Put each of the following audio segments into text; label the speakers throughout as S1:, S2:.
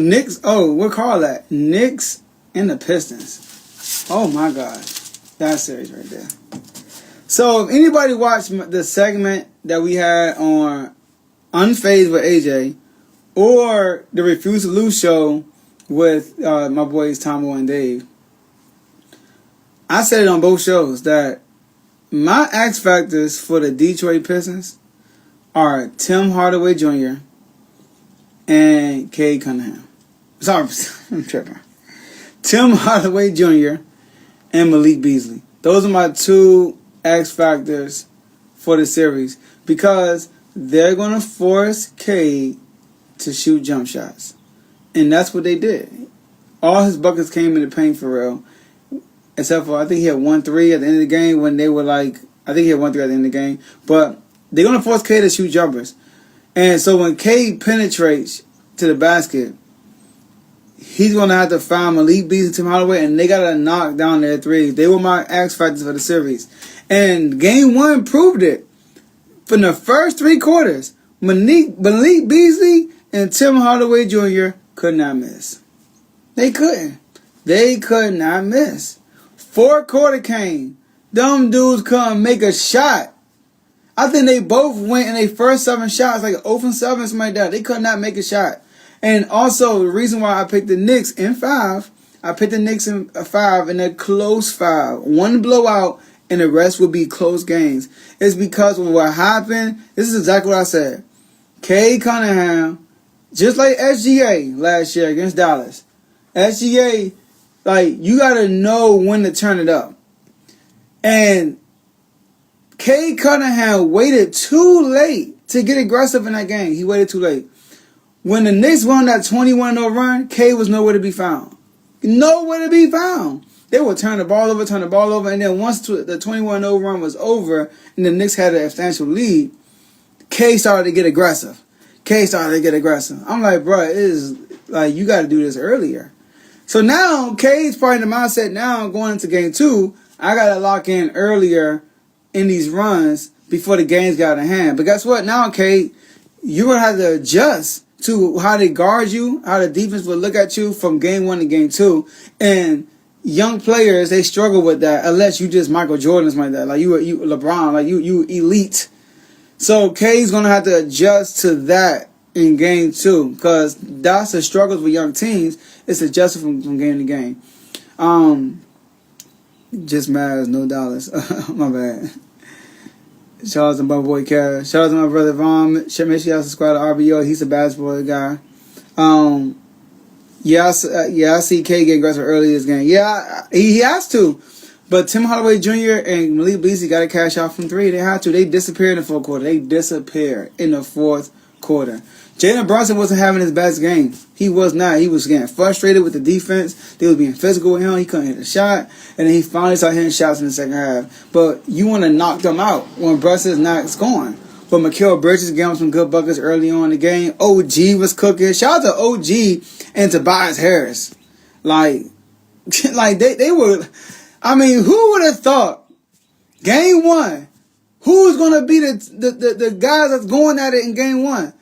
S1: Knicks, we'll call that Knicks and the Pistons. Oh my God. That's series right there. So if anybody watched the segment that we had on Unfazed with AJ or the Refuse to Lose show with my boys Tomo and Dave, I said it on both shows that my X factors for the Detroit Pistons are Tim Hardaway Jr. and Cade Cunningham. Sorry, I'm tripping. Tim Hardaway Jr. and Malik Beasley. Those are my two X factors for the series because they're going to force Cade to shoot jump shots. And that's what they did. All his buckets came in the paint for real. Except for, I think he had 1-3 at the end of the game when they were like, I think he had 1-3 at the end of the game. But they're going to force Cade to shoot jumpers. And so when Cade penetrates to the basket, he's going to have to find Malik Beasley and Tim Hardaway, and they got to knock down their threes. They were my X factors for the series. And game one proved it. From the first three quarters, Malik Beasley and Tim Hardaway Jr. could not miss. They couldn't. They could not miss. Fourth quarter came. Them dudes couldn't make a shot. I think they both went in their first 7 shots, like 0 from 7, something like that. They could not make a shot. And also, the reason why I picked the Knicks in 5, I picked the Knicks in 5 in a close 5. One blowout and the rest would be close games. It's because of what happened. This is exactly what I said. Cade Cunningham, just like SGA last year against Dallas. SGA, like, you got to know when to turn it up. And Cade Cunningham waited too late to get aggressive in that game. He waited too late. When the Knicks won that 21-0 run, Cade was nowhere to be found. Nowhere to be found. They would turn the ball over, and then once the 21-0 run was over and the Knicks had a substantial lead, Cade started to get aggressive. I'm like, bro, it is like you got to do this earlier. So now Cade's probably in the mindset now going into game 2, I got to lock in earlier in these runs before the games got out of hand. But guess what? Now, Cade, you're going to have to adjust to how they guard you, how the defense will look at you from game 1 to game 2. And young players, they struggle with that unless you just Michael Jordan like that. Like you LeBron, like you elite. So Cade's going to have to adjust to that in game 2 because that's the struggles with young teams. It's adjusting from game to game. Just mad as no dollars. My bad. Shout out to my boy Cash. Shout out to my brother Vaughn. Make sure you subscribe to RBO. He's a basketball guy. I see K get aggressive early this game. Yeah, he has to. But Tim Hardaway Jr. and Malik Beasley got to cash out from 3. They had to. They disappeared in the 4th quarter. Jalen Brunson wasn't having his best game. He was not. He was getting frustrated with the defense. They was being physical with him. He couldn't hit a shot. And then he finally started hitting shots in the second half. But you want to knock them out when Brunson's not scoring. But Mikal Bridges gave him some good buckets early on in the game. OG was cooking. Shout out to OG and Tobias Harris. Like they were... I mean, who would have thought game 1, who's going to be the guys that's going at it in game 1?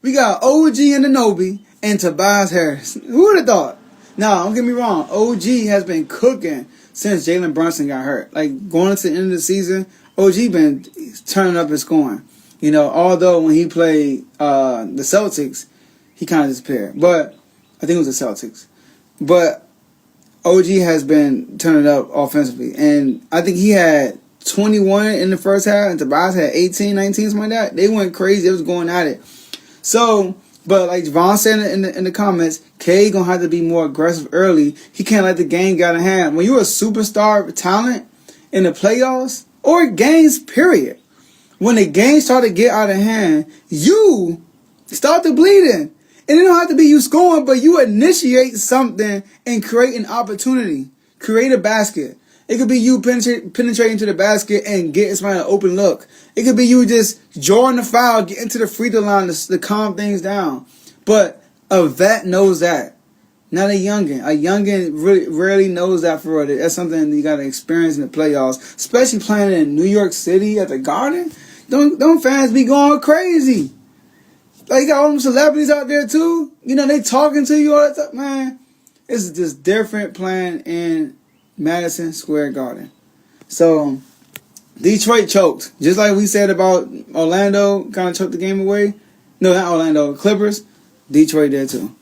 S1: We got OG and Anunoby and Tobias Harris. Who would have thought? Now, don't get me wrong. OG has been cooking since Jalen Brunson got hurt. Like, going into the end of the season, OG been turning up and scoring. You know, although when he played the Celtics, he kind of disappeared. But I think it was the Celtics. But OG has been turning up offensively. And I think he had 21 in the first half, and Tobias had 18, 19, something like that. They went crazy. They was going at it. So, but like Vaughn said in the comments, Cade gonna have to be more aggressive early. He can't let the game get out of hand. When you're a superstar talent in the playoffs or games, period, when the game start to get out of hand, you start to bleeding. And it don't have to be you scoring, but you initiate something and create an opportunity. Create a basket. It could be you penetrating to the basket and getting somebody an open look. It could be you just drawing the foul, getting to the free throw line to calm things down. But a vet knows that. Not a youngin. A youngin really rarely knows that for real. That's something you got to experience in the playoffs. Especially playing in New York City at the Garden. Them fans be going crazy. Like, you got all them celebrities out there too. You know, they talking to you all the time. Man, it's just different playing in Madison Square Garden. So, Detroit choked. Just like we said about Orlando, kind of choked the game away. No, not Orlando. Clippers. Detroit did too.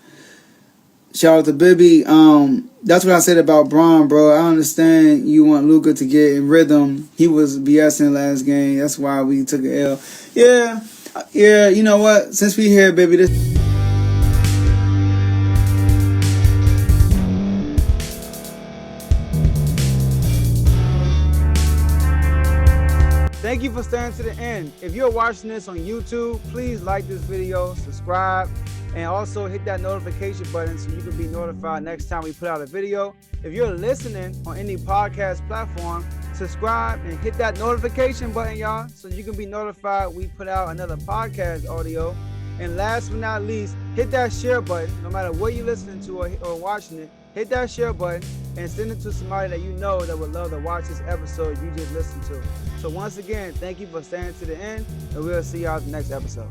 S1: Shout out to Bibby. That's what I said about Bron, bro. I understand you want Luka to get in rhythm. He was BSing last game. That's why we took an L. Yeah, you know what? Since we here, baby, this... Thank you for staying to the end. If you're watching this on YouTube, please like this video, subscribe, and also hit that notification button so you can be notified next time we put out a video. If you're listening on any podcast platform, subscribe and hit that notification button, y'all, so you can be notified we put out another podcast audio. And last but not least, hit that share button. No matter what you're listening to or watching it, hit that share button and send it to somebody that you know that would love to watch this episode you just listened to. So once again, thank you for staying to the end, and we'll see y'all in the next episode.